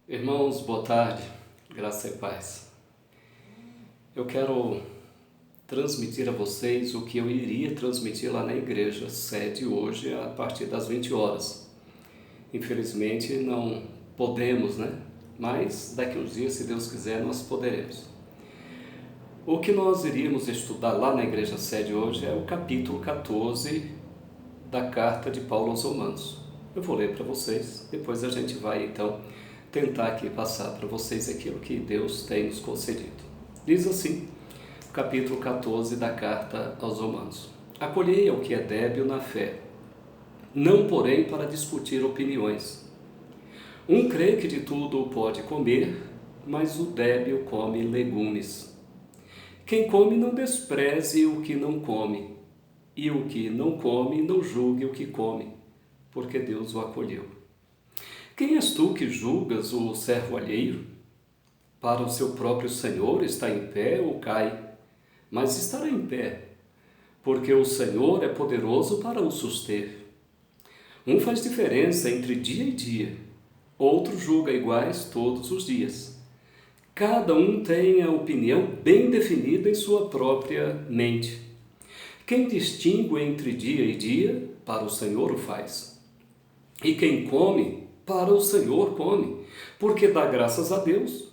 Irmãos, boa tarde, graça e paz. Eu quero transmitir a vocês o que eu iria transmitir lá na igreja sede hoje a partir das 20 horas. Infelizmente não podemos, né? Mas daqui uns dias, se Deus quiser, nós poderemos. O que nós iríamos estudar lá na igreja sede hoje é o capítulo 14 da carta de Paulo aos Romanos. Eu vou ler para vocês, depois a gente vai então tentar aqui passar para vocês aquilo que Deus tem nos concedido. Diz assim, capítulo 14 da carta aos Romanos: Acolhei ao que é débil na fé, não porém para discutir opiniões. Um crê que de tudo pode comer, mas o débil come legumes. Quem come não despreze o que não come, e o que não come não julgue o que come, porque Deus o acolheu. Quem és tu que julgas o servo alheio? Para o seu próprio Senhor está em pé ou cai, mas estará em pé, porque o Senhor é poderoso para o suster. Um faz diferença entre dia e dia, outro julga iguais todos os dias. Cada um tem a opinião bem definida em sua própria mente. Quem distingue entre dia e dia, para o Senhor o faz. E quem come, para o Senhor come, porque dá graças a Deus.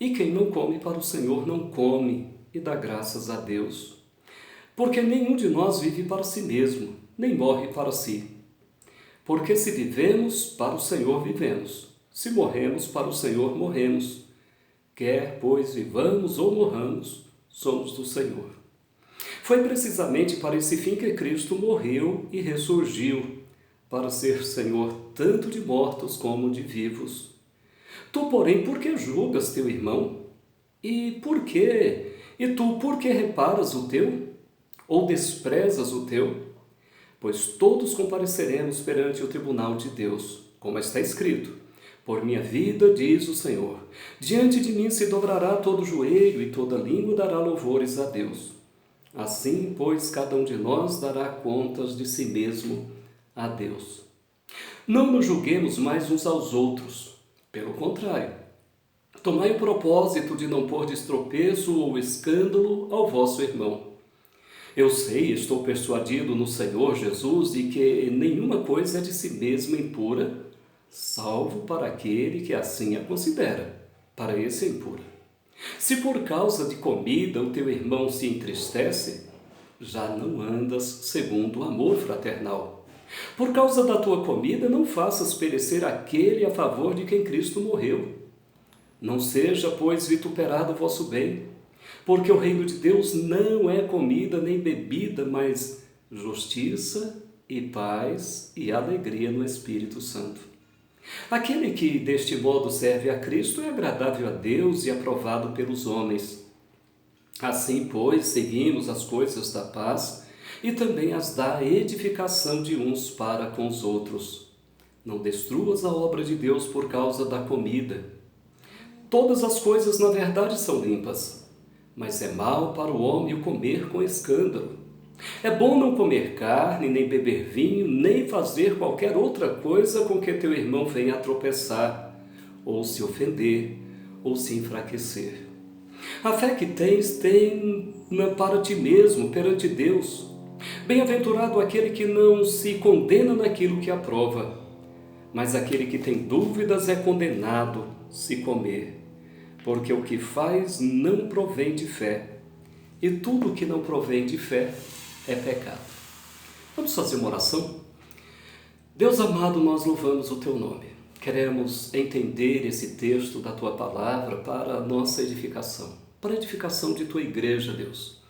E quem não come, para o Senhor não come, e dá graças a Deus. Porque nenhum de nós vive para si mesmo, nem morre para si. Porque se vivemos, para o Senhor vivemos. Se morremos, para o Senhor morremos. Quer, pois, vivamos ou morramos, somos do Senhor. Foi precisamente para esse fim que Cristo morreu e ressurgiu, para ser Senhor tanto de mortos como de vivos. Tu, porém, por que julgas teu irmão? E por quê? E tu, por que reparas o teu? Ou desprezas o teu? Pois todos compareceremos perante o tribunal de Deus, como está escrito: Por minha vida, diz o Senhor, diante de mim se dobrará todo joelho e toda língua dará louvores a Deus. Assim, pois, cada um de nós dará contas de si mesmo a Deus. Não nos julguemos mais uns aos outros. Pelo contrário, tomai o propósito de não pôr de tropeço ou escândalo ao vosso irmão. Eu sei, estou persuadido no Senhor Jesus de que nenhuma coisa é de si mesma impura, salvo para aquele que assim a considera. Para esse é impura. Se por causa de comida o teu irmão se entristece, já não andas segundo o amor fraternal. Por causa da tua comida não faças perecer aquele a favor de quem Cristo morreu. Não seja, pois, vituperado o vosso bem, porque o reino de Deus não é comida nem bebida, mas justiça e paz e alegria no Espírito Santo. Aquele que deste modo serve a Cristo é agradável a Deus e aprovado pelos homens. Assim, pois, seguimos as coisas da paz e também as da edificação de uns para com os outros. Não destruas a obra de Deus por causa da comida. Todas as coisas, na verdade, são limpas, mas é mal para o homem o comer com escândalo. É bom não comer carne, nem beber vinho, nem fazer qualquer outra coisa com que teu irmão venha a tropeçar, ou se ofender, ou se enfraquecer. A fé que tens, tem para ti mesmo, perante Deus. Bem-aventurado aquele que não se condena naquilo que aprova, mas aquele que tem dúvidas é condenado se comer, porque o que faz não provém de fé, e tudo que não provém de fé é pecado. Vamos fazer uma oração? Deus amado, nós louvamos o teu nome. Queremos entender esse texto da tua palavra para a nossa edificação, para a edificação de tua igreja, Deus.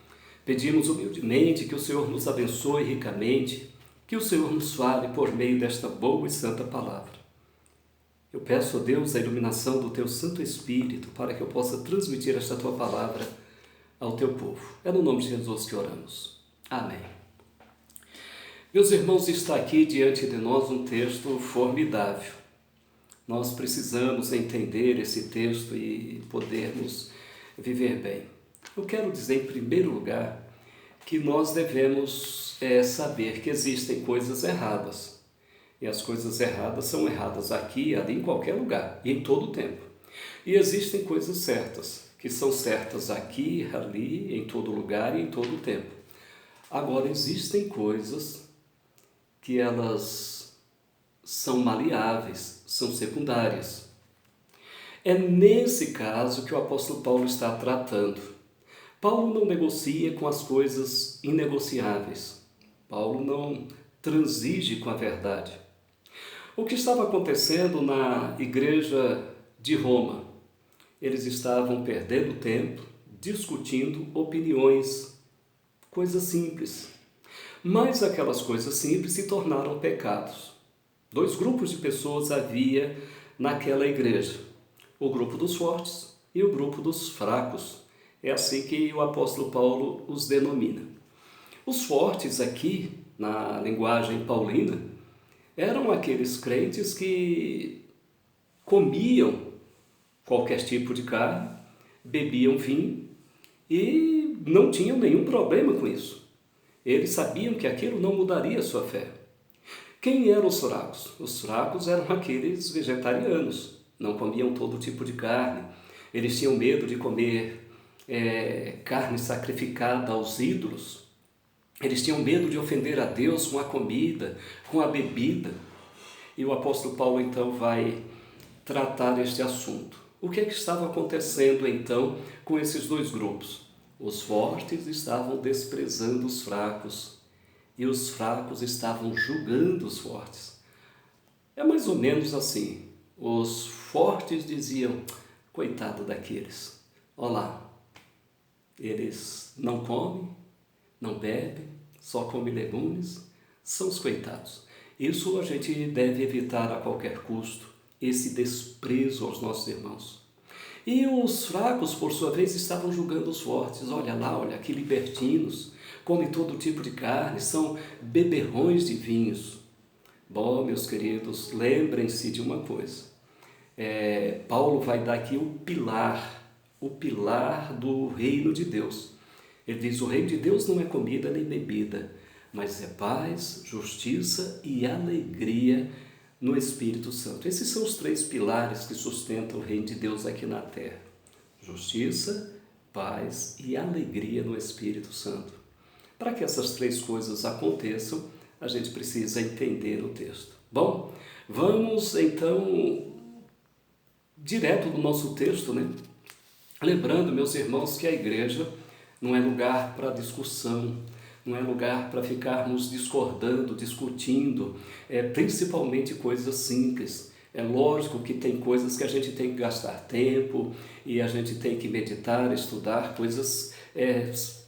Pedimos humildemente que o Senhor nos abençoe ricamente, que o Senhor nos fale por meio desta boa e santa palavra. Eu peço a Deus a iluminação do teu Santo Espírito para que eu possa transmitir esta tua palavra ao teu povo. É no nome de Jesus que oramos. Amém. Meus irmãos, está aqui diante de nós um texto formidável. Nós precisamos entender esse texto e podermos viver bem. Eu quero dizer, em primeiro lugar, que nós devemos saber que existem coisas erradas. E as coisas erradas são erradas aqui, ali, em qualquer lugar e em todo o tempo. E existem coisas certas, que são certas aqui, ali, em todo lugar e em todo o tempo. Agora, existem coisas que elas são maleáveis, são secundárias. É nesse caso que o apóstolo Paulo está tratando. Paulo não negocia com as coisas inegociáveis. Paulo não transige com a verdade. O que estava acontecendo na igreja de Roma? Eles estavam perdendo tempo, discutindo opiniões, coisas simples. Mas aquelas coisas simples se tornaram pecados. Dois grupos de pessoas havia naquela igreja: o grupo dos fortes e o grupo dos fracos. É assim que o apóstolo Paulo os denomina. Os fortes aqui, na linguagem paulina, eram aqueles crentes que comiam qualquer tipo de carne, bebiam vinho e não tinham nenhum problema com isso. Eles sabiam que aquilo não mudaria a sua fé. Quem eram os fracos? Os fracos eram aqueles vegetarianos, não comiam todo tipo de carne. Eles tinham medo de comer carne sacrificada aos ídolos. Eles tinham medo de ofender a Deus com a comida, com a bebida. E o apóstolo Paulo então vai tratar este assunto. O que é que estava acontecendo então com esses dois grupos? Os fortes estavam desprezando os fracos e os fracos estavam julgando os fortes. É mais ou menos assim. Os fortes diziam: coitado daqueles, olha lá, eles não comem, não bebem, só comem legumes, são os coitados. Isso a gente deve evitar a qualquer custo, esse desprezo aos nossos irmãos. E os fracos, por sua vez, estavam julgando os fortes. Olha lá, olha, que libertinos, comem todo tipo de carne, são beberrões de vinhos. Bom, meus queridos, lembrem-se de uma coisa. Paulo vai dar aqui o pilar do reino de Deus. Ele diz: o reino de Deus não é comida nem bebida, mas é paz, justiça e alegria no Espírito Santo. Esses são os três pilares que sustentam o reino de Deus aqui na terra: justiça, paz e alegria no Espírito Santo. Para que essas três coisas aconteçam, a gente precisa entender o texto. Bom, vamos então direto do nosso texto, né? Lembrando, meus irmãos, que a igreja não é lugar para discussão, não é lugar para ficarmos discordando, discutindo, principalmente coisas simples. É lógico que tem coisas que a gente tem que gastar tempo e a gente tem que meditar, estudar coisas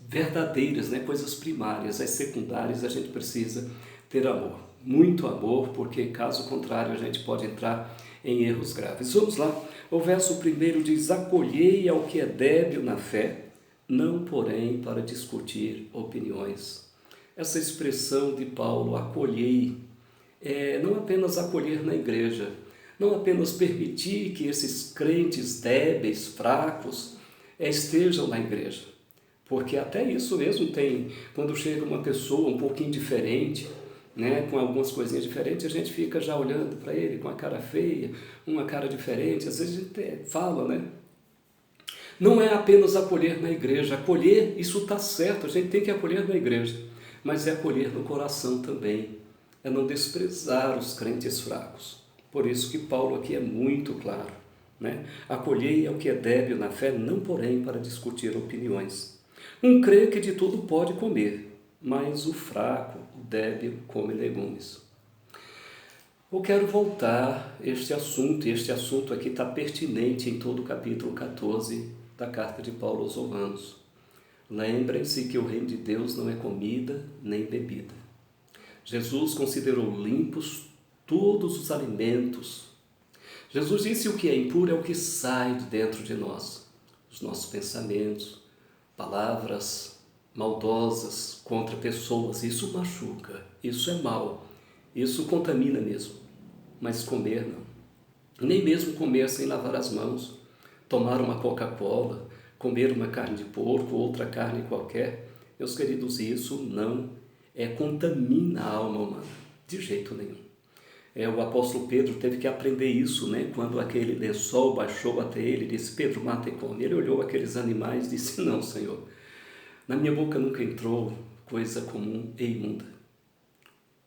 verdadeiras, né? Coisas primárias. As secundárias a gente precisa ter amor, muito amor, porque caso contrário a gente pode entrar em erros graves. Vamos lá, o verso 1 diz: acolhei ao que é débil na fé, não porém para discutir opiniões. Essa expressão de Paulo, acolhei, não apenas acolher na igreja, não apenas permitir que esses crentes débeis, fracos, estejam na igreja. Porque até isso mesmo tem, quando chega uma pessoa um pouquinho diferente, né, com algumas coisinhas diferentes, a gente fica já olhando para ele com a cara feia, uma cara diferente, às vezes a gente fala, né? Não é apenas acolher na igreja, acolher, isso está certo, a gente tem que acolher na igreja, mas é acolher no coração também, é não desprezar os crentes fracos. Por isso que Paulo aqui é muito claro, né? Acolhei ao que é débil na fé, não porém para discutir opiniões. Um crê que de tudo pode comer, mas o fraco, o débil, come legumes. Eu quero voltar a este assunto, e este assunto aqui está pertinente em todo o capítulo 14 da carta de Paulo aos Romanos. Lembrem-se que o reino de Deus não é comida nem bebida. Jesus considerou limpos todos os alimentos. Jesus disse: o que é impuro é o que sai de dentro de nós. Os nossos pensamentos, palavras maldosas contra pessoas, isso machuca, isso é mal, isso contamina mesmo. Mas comer não. Nem mesmo comer sem lavar as mãos, tomar uma Coca-Cola, comer uma carne de porco, outra carne qualquer. Meus queridos, isso não contamina a alma humana, de jeito nenhum. O apóstolo Pedro teve que aprender isso, né? Quando aquele lençol baixou até ele, disse: Pedro, mata e come. Ele olhou aqueles animais e disse: não, Senhor, na minha boca nunca entrou coisa comum e imunda.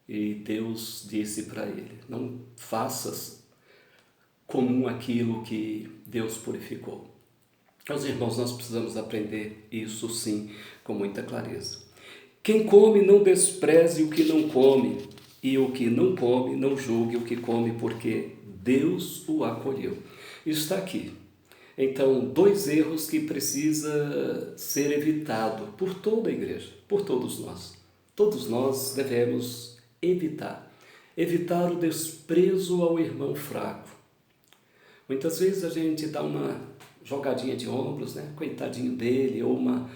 E Deus disse para ele: não faças comum aquilo que Deus purificou. Meus irmãos, nós precisamos aprender isso sim, com muita clareza. Quem come não despreze o que não come, e o que não come não julgue o que come, porque Deus o acolheu. Está aqui. Então, 2 erros que precisa ser evitado por toda a igreja, por todos nós. Todos nós devemos evitar. Evitar o desprezo ao irmão fraco. Muitas vezes a gente dá uma jogadinha de ombros, né? Coitadinho dele, ou uma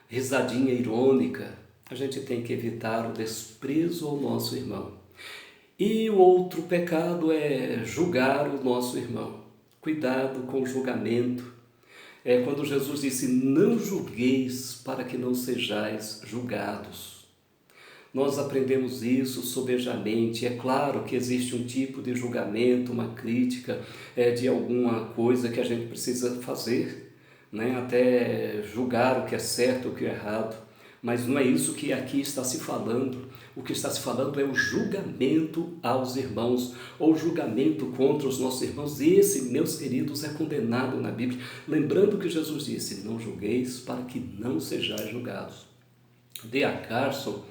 risadinha irônica. A gente tem que evitar o desprezo ao nosso irmão. E o outro pecado é julgar o nosso irmão. Cuidado com o julgamento. Quando Jesus disse: não julgueis para que não sejais julgados. Nós aprendemos isso sobejamente. É claro que existe um tipo de julgamento, uma crítica de alguma coisa que a gente precisa fazer, né? Até julgar o que é certo, o que é errado. Mas não é isso que aqui está se falando. O que está se falando é o julgamento aos irmãos, ou julgamento contra os nossos irmãos. Esse, meus queridos, é condenado na Bíblia. Lembrando que Jesus disse: não julgueis para que não sejais julgados. D.A. Carson,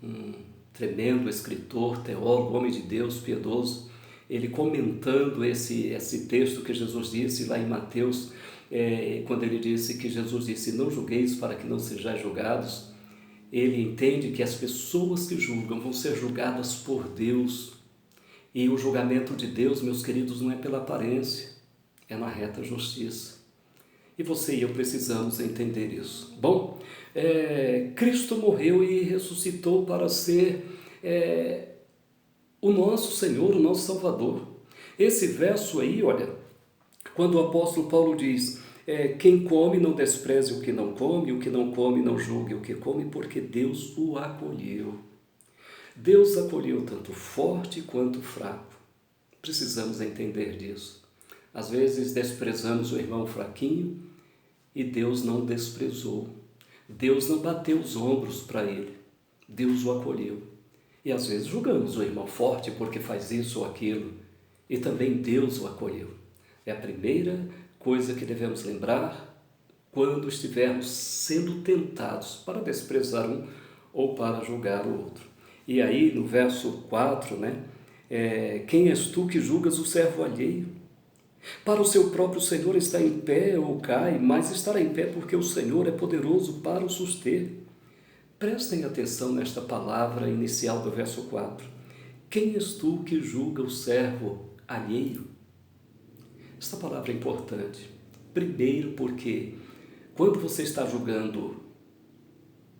um tremendo escritor, teólogo, homem de Deus, piedoso, ele comentando esse texto que Jesus disse lá em Mateus, quando ele disse que Jesus disse: não julgueis para que não sejais julgados, ele entende que as pessoas que julgam vão ser julgadas por Deus. E o julgamento de Deus, meus queridos, não é pela aparência, é na reta justiça. E você e eu precisamos entender isso. Bom, Cristo morreu e ressuscitou para ser o nosso Senhor, o nosso Salvador. Esse verso aí, olha, quando o apóstolo Paulo diz: quem come não despreze o que não come não julgue o que come, porque Deus o acolheu. Deus acolheu tanto forte quanto fraco. Precisamos entender disso. Às vezes desprezamos o irmão fraquinho e Deus não desprezou. Deus não bateu os ombros para ele. Deus o acolheu. E às vezes julgamos o irmão forte porque faz isso ou aquilo. E também Deus o acolheu. É a primeira coisa que devemos lembrar quando estivermos sendo tentados para desprezar um ou para julgar o outro. E aí no verso 4, né? Quem és tu que julgas o servo alheio? Para o seu próprio Senhor está em pé ou cai, mas estará em pé porque o Senhor é poderoso para o suster. Prestem atenção nesta palavra inicial do verso 4. Quem és tu que julga o servo alheio? Esta palavra é importante. Primeiro porque quando você está julgando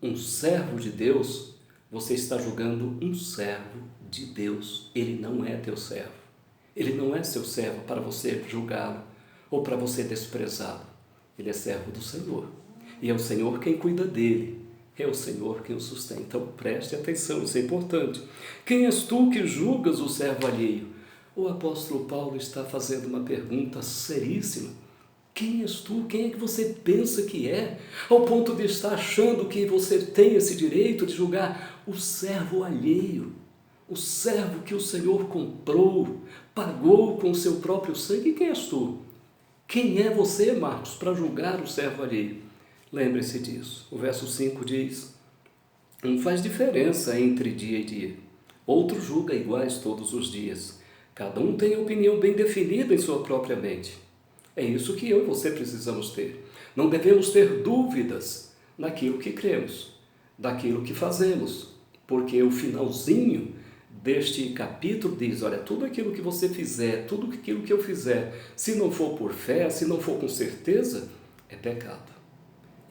um servo de Deus, você está julgando um servo de Deus. Ele não é teu servo. Ele não é seu servo para você julgá-lo ou para você desprezá-lo. Ele é servo do Senhor. E é o Senhor quem cuida dele. É o Senhor quem o sustenta. Então preste atenção, isso é importante. Quem és tu que julgas o servo alheio? O apóstolo Paulo está fazendo uma pergunta seríssima. Quem és tu? Quem é que você pensa que é? Ao ponto de estar achando que você tem esse direito de julgar o servo alheio. O servo que o Senhor comprou, pagou com o seu próprio sangue. Quem és tu? Quem é você, Marcos, para julgar o servo alheio? Lembre-se disso. O verso 5 diz: não faz diferença entre dia e dia. Outro julga iguais todos os dias. Cada um tem a opinião bem definida em sua própria mente. É isso que eu e você precisamos ter. Não devemos ter dúvidas naquilo que cremos, daquilo que fazemos, porque o finalzinho deste capítulo diz: olha, tudo aquilo que você fizer, tudo aquilo que eu fizer, se não for por fé, se não for com certeza, é pecado.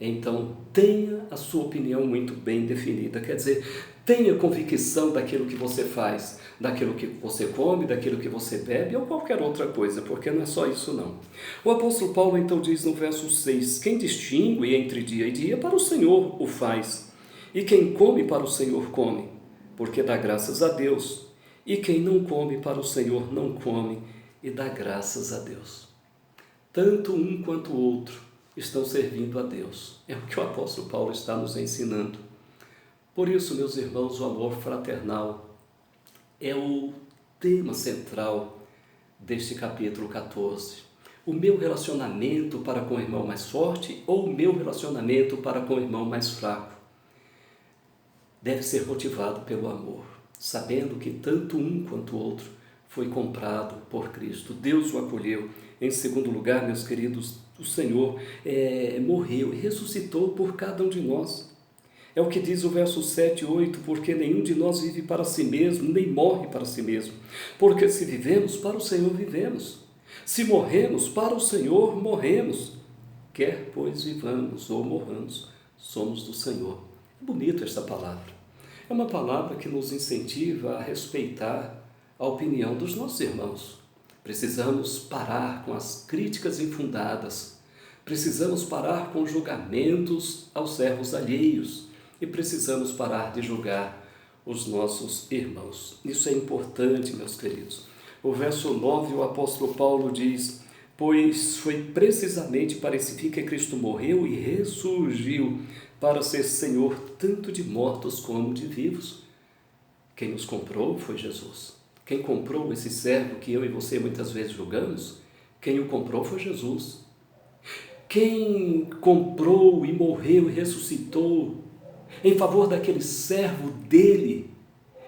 Então, tenha a sua opinião muito bem definida, quer dizer, tenha convicção daquilo que você faz, daquilo que você come, daquilo que você bebe ou qualquer outra coisa, porque não é só isso não. O apóstolo Paulo então diz no verso 6, quem distingue entre dia e dia, para o Senhor o faz, e quem come para o Senhor come, porque dá graças a Deus, E quem não come para o Senhor não come e dá graças a Deus. Tanto um quanto o outro estão servindo a Deus. É o que o apóstolo Paulo está nos ensinando. Por isso, meus irmãos, o amor fraternal é o tema central deste capítulo 14. O meu relacionamento para com o irmão mais forte ou o meu relacionamento para com o irmão mais fraco deve ser motivado pelo amor, sabendo que tanto um quanto o outro foi comprado por Cristo. Deus o acolheu. Em segundo lugar, meus queridos, o Senhor morreu e ressuscitou por cada um de nós. É o que diz o verso 7 e 8, porque nenhum de nós vive para si mesmo, nem morre para si mesmo. Porque se vivemos, para o Senhor vivemos. Se morremos, para o Senhor morremos. Quer, pois, vivamos ou morramos, somos do Senhor. É bonita esta palavra. É uma palavra que nos incentiva a respeitar a opinião dos nossos irmãos. Precisamos parar com as críticas infundadas. Precisamos parar com julgamentos aos servos alheios. E precisamos parar de julgar os nossos irmãos. Isso é importante, meus queridos. O verso 9, o apóstolo Paulo diz: pois foi precisamente para esse fim que Cristo morreu e ressurgiu, para ser Senhor tanto de mortos como de vivos. Quem nos comprou foi Jesus. Quem comprou esse servo que eu e você muitas vezes julgamos, quem o comprou foi Jesus. Quem comprou e morreu e ressuscitou em favor daquele servo dele,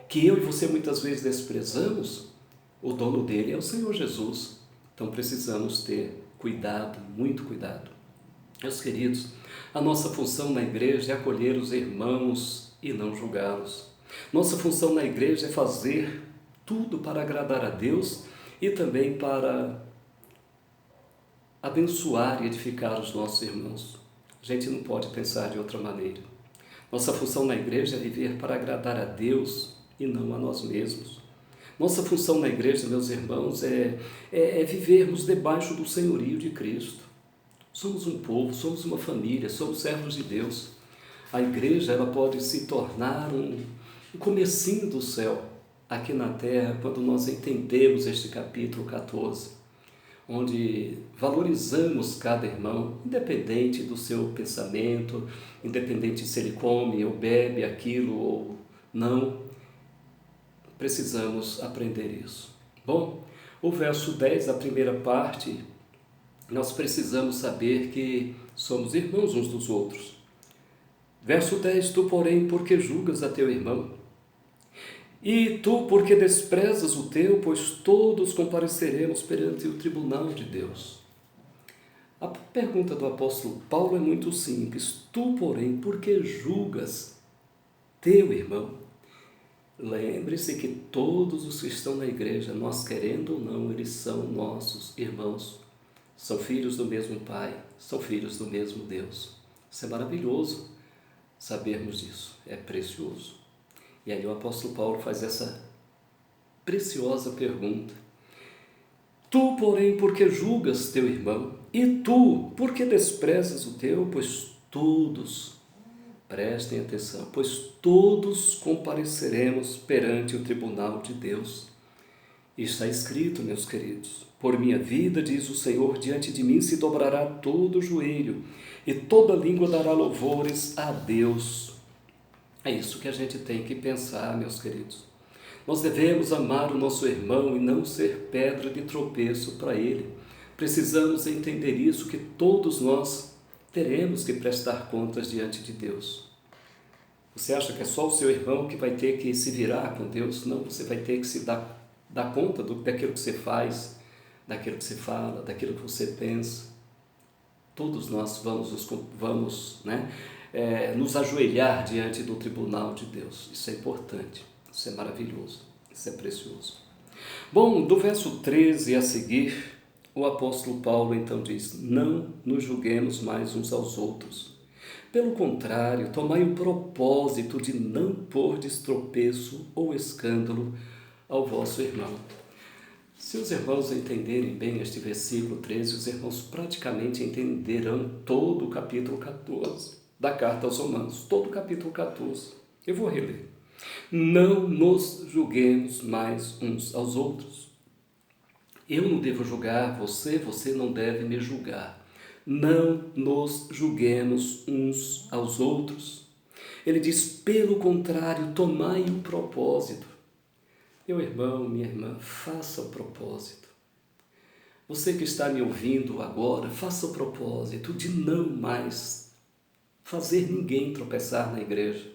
que eu e você muitas vezes desprezamos, o dono dele é o Senhor Jesus. Então precisamos ter cuidado, muito cuidado. Meus queridos, a nossa função na igreja é acolher os irmãos e não julgá-los. Nossa função na igreja é fazer tudo para agradar a Deus e também para abençoar e edificar os nossos irmãos. A gente não pode pensar de outra maneira. Nossa função na igreja é viver para agradar a Deus e não a nós mesmos. Nossa função na igreja, meus irmãos, é vivermos debaixo do senhorio de Cristo. Somos um povo, somos uma família, somos servos de Deus. A igreja ela pode se tornar um comecinho do céu aqui na terra quando nós entendemos este capítulo 14, onde valorizamos cada irmão, independente do seu pensamento, independente se ele come ou bebe aquilo ou não. Precisamos aprender isso. Bom, o verso 10, a primeira parte, nós precisamos saber que somos irmãos uns dos outros. Verso 10, tu, porém, porque julgas a teu irmão? E tu, porque desprezas o teu, pois todos compareceremos perante o tribunal de Deus. A pergunta do apóstolo Paulo é muito simples. Tu, porém, porque julgas teu irmão? Lembre-se que todos os que estão na igreja, nós querendo ou não, eles são nossos irmãos. São filhos do mesmo Pai, são filhos do mesmo Deus. Isso é maravilhoso sabermos disso, é precioso. E aí o apóstolo Paulo faz essa preciosa pergunta. Tu, porém, porque julgas teu irmão? E tu, porque desprezas o teu? Pois todos, prestem atenção, pois todos compareceremos perante o tribunal de Deus. Está escrito, meus queridos, por minha vida, diz o Senhor, diante de mim se dobrará todo o joelho e toda língua dará louvores a Deus. É isso que a gente tem que pensar, meus queridos. Nós devemos amar o nosso irmão e não ser pedra de tropeço para ele. Precisamos entender isso, que todos nós teremos que prestar contas diante de Deus. Você acha que é só o seu irmão que vai ter que se virar com Deus? Não, você vai ter que se dar conta daquilo que você faz, daquilo que você fala, daquilo que você pensa. Todos nós vamos nos ajoelhar diante do tribunal de Deus. Isso é importante, isso é maravilhoso, isso é precioso. Bom, do verso 13 a seguir, o apóstolo Paulo então diz: não nos julguemos mais uns aos outros. Pelo contrário, tomai o propósito de não pôr de tropeço ou escândalo ao vosso irmão. Se os irmãos entenderem bem este versículo 13, os irmãos praticamente entenderão todo o capítulo 14 da carta aos Romanos, todo o capítulo 14. Eu vou reler. Não nos julguemos mais uns aos outros. Eu não devo julgar você, você não deve me julgar. Não nos julguemos uns aos outros. Ele diz, pelo contrário, tomai o propósito. Meu irmão, minha irmã, faça o propósito. Você que está me ouvindo agora, faça o propósito de não mais fazer ninguém tropeçar na igreja.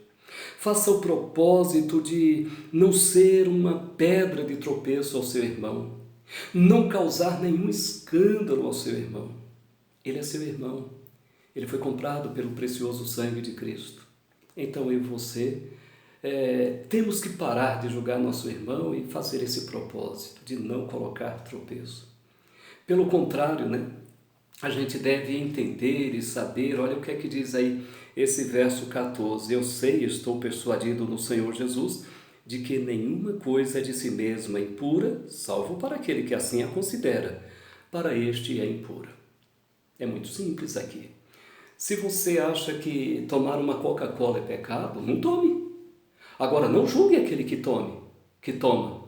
Faça o propósito de não ser uma pedra de tropeço ao seu irmão. Não causar nenhum escândalo ao seu irmão. Ele é seu irmão. Ele foi comprado pelo precioso sangue de Cristo. Então eu e você temos que parar de julgar nosso irmão e fazer esse propósito de não colocar tropeço. Pelo contrário, a gente deve entender e saber, olha o que é que diz aí esse verso 14. Eu sei, estou persuadido no Senhor Jesus, de que nenhuma coisa é de si mesma impura, salvo para aquele que assim a considera. Para este é impura. É muito simples aqui. Se você acha que tomar uma Coca-Cola é pecado, não tome. Agora, não julgue aquele que toma.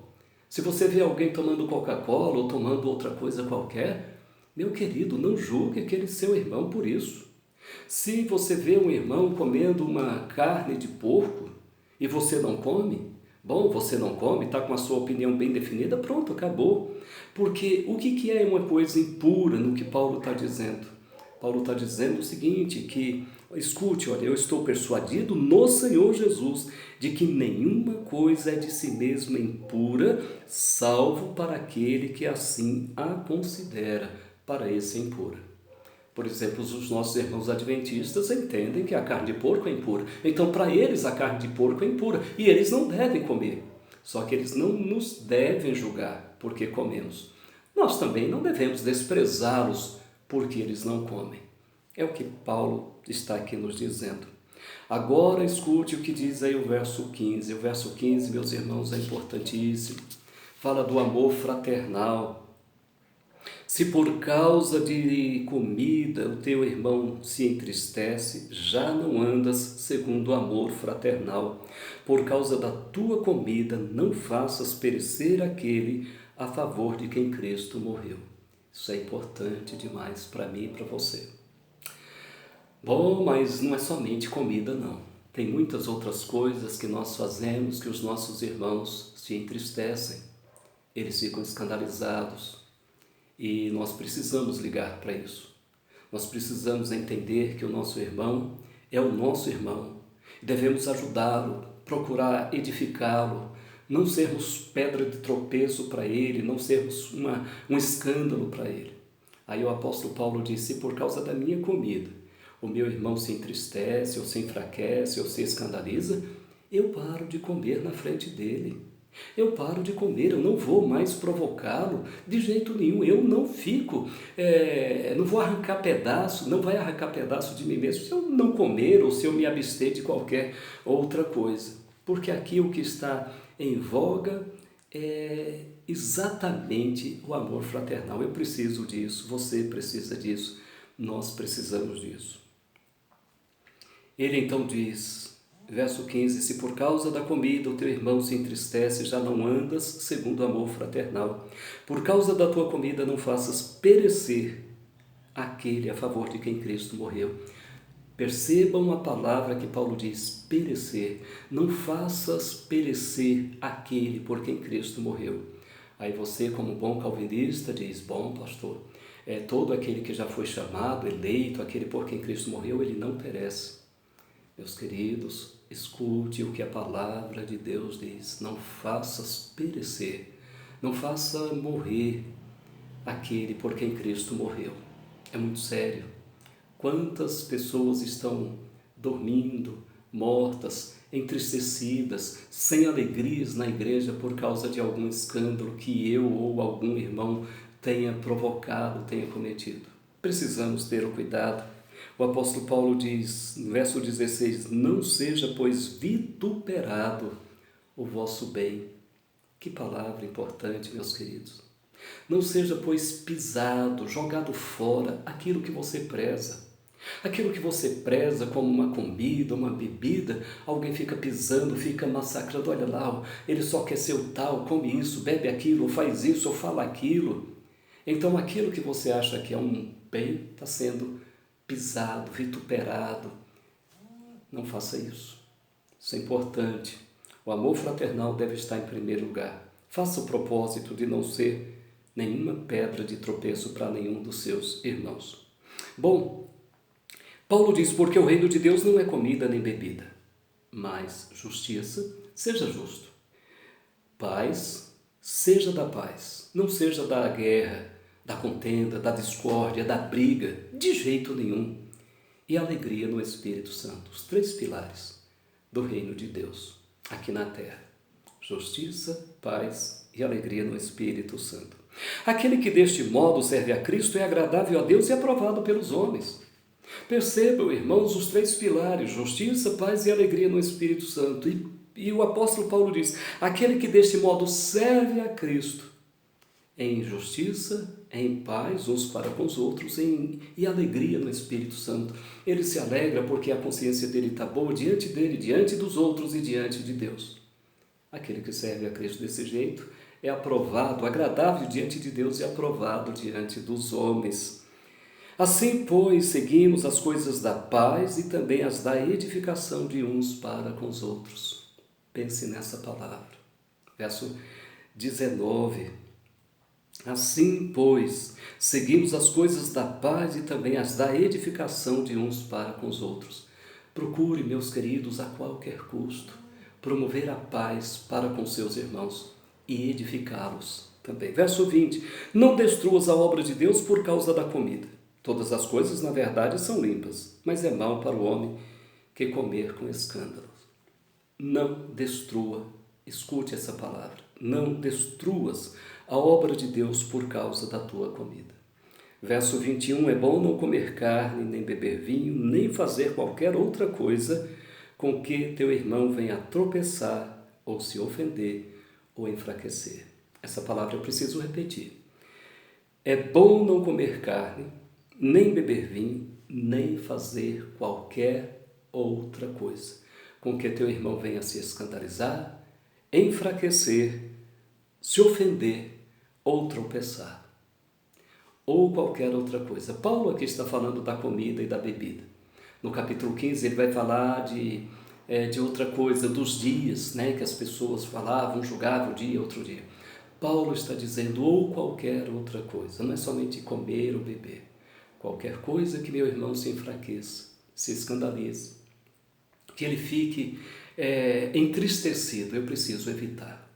Se você vê alguém tomando Coca-Cola ou tomando outra coisa qualquer, meu querido, não julgue aquele seu irmão por isso. Se você vê um irmão comendo uma carne de porco e você não come, bom, você não come, está com a sua opinião bem definida, pronto, acabou. Porque o que é uma coisa impura no que Paulo está dizendo? Paulo está dizendo o seguinte, que, escute, olha, eu estou persuadido no Senhor Jesus de que nenhuma coisa é de si mesma impura, salvo para aquele que assim a considera, para esse é impura. Por exemplo, os nossos irmãos adventistas entendem que a carne de porco é impura. Então, para eles, a carne de porco é impura e eles não devem comer. Só que eles não nos devem julgar porque comemos. Nós também não devemos desprezá-los porque eles não comem. É o que Paulo está aqui nos dizendo. Agora escute o que diz aí o verso 15. O verso 15, meus irmãos, é importantíssimo. Fala do amor fraternal. Se por causa de comida o teu irmão se entristece, já não andas segundo o amor fraternal. Por causa da tua comida não faças perecer aquele a favor de quem Cristo morreu. Isso é importante demais para mim e para você. Bom, mas não é somente comida, não. Tem muitas outras coisas que nós fazemos que os nossos irmãos se entristecem. Eles ficam escandalizados. E nós precisamos ligar para isso. Nós precisamos entender que o nosso irmão é o nosso irmão. Devemos ajudá-lo, procurar edificá-lo, não sermos pedra de tropeço para ele, não sermos um escândalo para ele. Aí o apóstolo Paulo disse, por causa da minha comida, o meu irmão se entristece, ou se enfraquece, ou se escandaliza, eu paro de comer na frente dele. Eu paro de comer, eu não vou mais provocá-lo de jeito nenhum, eu não fico, não vou arrancar pedaço, não vai arrancar pedaço de mim mesmo se eu não comer ou se eu me abster de qualquer outra coisa. Porque aqui o que está em voga é exatamente o amor fraternal. Eu preciso disso, você precisa disso, nós precisamos disso. Ele então diz, verso 15, se por causa da comida o teu irmão se entristece, já não andas segundo o amor fraternal. Por causa da tua comida não faças perecer aquele a favor de quem Cristo morreu. Percebam a palavra que Paulo diz, perecer. Não faças perecer aquele por quem Cristo morreu. Aí você, como bom calvinista, diz, bom pastor, todo aquele que já foi chamado, eleito, aquele por quem Cristo morreu, ele não perece. Meus queridos, escute o que a palavra de Deus diz, não faças perecer, não faça morrer aquele por quem Cristo morreu. É muito sério. Quantas pessoas estão dormindo, mortas, entristecidas, sem alegrias na igreja por causa de algum escândalo que eu ou algum irmão tenha provocado, tenha cometido. Precisamos ter o cuidado. O apóstolo Paulo diz, no verso 16, não seja, pois, vituperado o vosso bem. Que palavra importante, meus queridos. Não seja, pois, pisado, jogado fora aquilo que você preza. Aquilo que você preza como uma comida, uma bebida, alguém fica pisando, fica massacrando. Olha lá, ele só quer ser o tal, come isso, bebe aquilo, ou faz isso, ou fala aquilo. Então aquilo que você acha que é um bem está sendo pisado, vituperado. Não faça isso. Isso é importante. O amor fraternal deve estar em primeiro lugar. Faça o propósito de não ser nenhuma pedra de tropeço para nenhum dos seus irmãos. Bom, Paulo diz, porque o reino de Deus não é comida nem bebida, mas justiça, seja justo. Paz, seja da paz, não seja da guerra, da contenda, da discórdia, da briga, de jeito nenhum. E alegria no Espírito Santo, os 3 pilares do reino de Deus aqui na terra. Justiça, paz e alegria no Espírito Santo. Aquele que deste modo serve a Cristo é agradável a Deus e aprovado pelos homens. Percebam, irmãos, os 3 pilares, justiça, paz e alegria no Espírito Santo. E o apóstolo Paulo diz, aquele que deste modo serve a Cristo em justiça, em paz uns para com os outros, e alegria no Espírito Santo. Ele se alegra porque a consciência dele está boa diante dele, diante dos outros e diante de Deus. Aquele que serve a Cristo desse jeito é aprovado, agradável diante de Deus e aprovado diante dos homens. Assim, pois, seguimos as coisas da paz e também as da edificação de uns para com os outros. Pense nessa palavra. Verso 19. Assim, pois, seguimos as coisas da paz e também as da edificação de uns para com os outros. Procure, meus queridos, a qualquer custo, promover a paz para com seus irmãos e edificá-los também. Verso 20. Não destruas a obra de Deus por causa da comida. Todas as coisas, na verdade, são limpas, mas é mal para o homem que comer com escândalos. Não destrua, escute essa palavra, não destruas a obra de Deus por causa da tua comida. Verso 21, é bom não comer carne, nem beber vinho, nem fazer qualquer outra coisa com que teu irmão venha a tropeçar, ou se ofender, ou enfraquecer. Essa palavra eu preciso repetir. É bom não comer carne, nem beber vinho, nem fazer qualquer outra coisa com que teu irmão venha a se escandalizar, enfraquecer, se ofender ou tropeçar, ou qualquer outra coisa. Paulo aqui está falando da comida e da bebida. No capítulo 15 ele vai falar de outra coisa, dos dias, né, que as pessoas falavam, julgavam um dia, outro dia. Paulo está dizendo, ou qualquer outra coisa, não é somente comer ou beber. Qualquer coisa que meu irmão se enfraqueça, se escandalize, que ele fique entristecido, eu preciso evitar.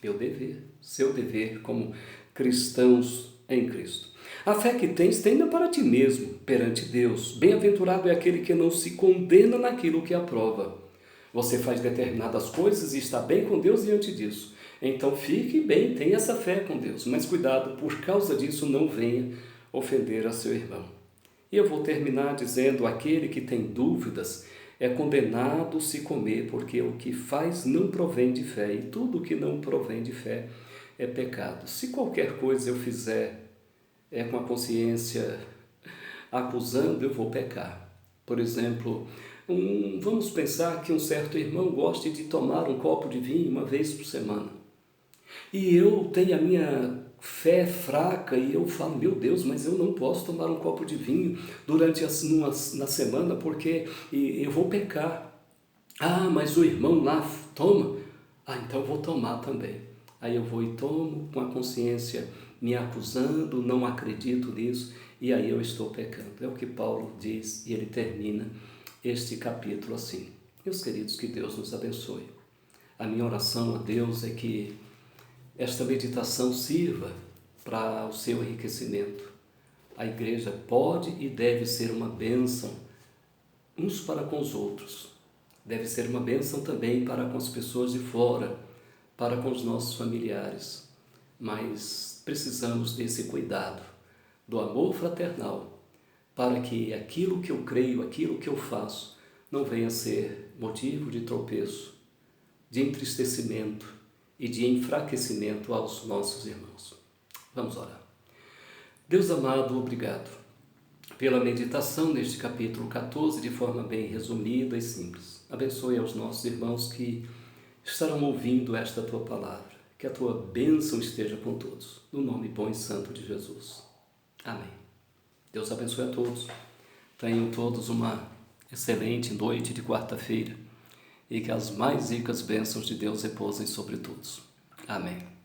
Meu dever, seu dever como cristãos em Cristo. A fé que tens, tenha para ti mesmo, perante Deus. Bem-aventurado é aquele que não se condena naquilo que aprova. Você faz determinadas coisas e está bem com Deus diante disso. Então fique bem, tenha essa fé com Deus. Mas cuidado, por causa disso não venha ofender a seu irmão. E eu vou terminar dizendo, aquele que tem dúvidas é condenado se comer, porque o que faz não provém de fé, e tudo que não provém de fé é pecado. Se qualquer coisa eu fizer com a consciência acusando, eu vou pecar. Por exemplo, vamos pensar que um certo irmão goste de tomar um copo de vinho uma vez por semana. E eu tenho a minha fé fraca e eu falo, meu Deus, mas eu não posso tomar um copo de vinho durante na semana porque eu vou pecar. Ah, mas o irmão lá toma. Ah, então eu vou tomar também. Aí eu vou e tomo com a consciência me acusando, não acredito nisso, e aí eu estou pecando. É o que Paulo diz e ele termina este capítulo assim. Meus queridos, que Deus nos abençoe. A minha oração a Deus é que esta meditação sirva para o seu enriquecimento. A igreja pode e deve ser uma bênção uns para com os outros. Deve ser uma bênção também para com as pessoas de fora, para com os nossos familiares. Mas precisamos desse cuidado, do amor fraternal, para que aquilo que eu creio, aquilo que eu faço, não venha a ser motivo de tropeço, de entristecimento e de enfraquecimento aos nossos irmãos. Vamos orar. Deus amado, obrigado. pela meditação neste capítulo 14 de forma bem resumida e simples. Abençoe aos nossos irmãos que estarão ouvindo esta tua palavra. Que a tua bênção esteja com todos. No nome bom e santo de Jesus. Amém. Deus abençoe a todos. Tenham todos uma excelente noite de quarta-feira e que as mais ricas bênçãos de Deus repousem sobre todos. Amém.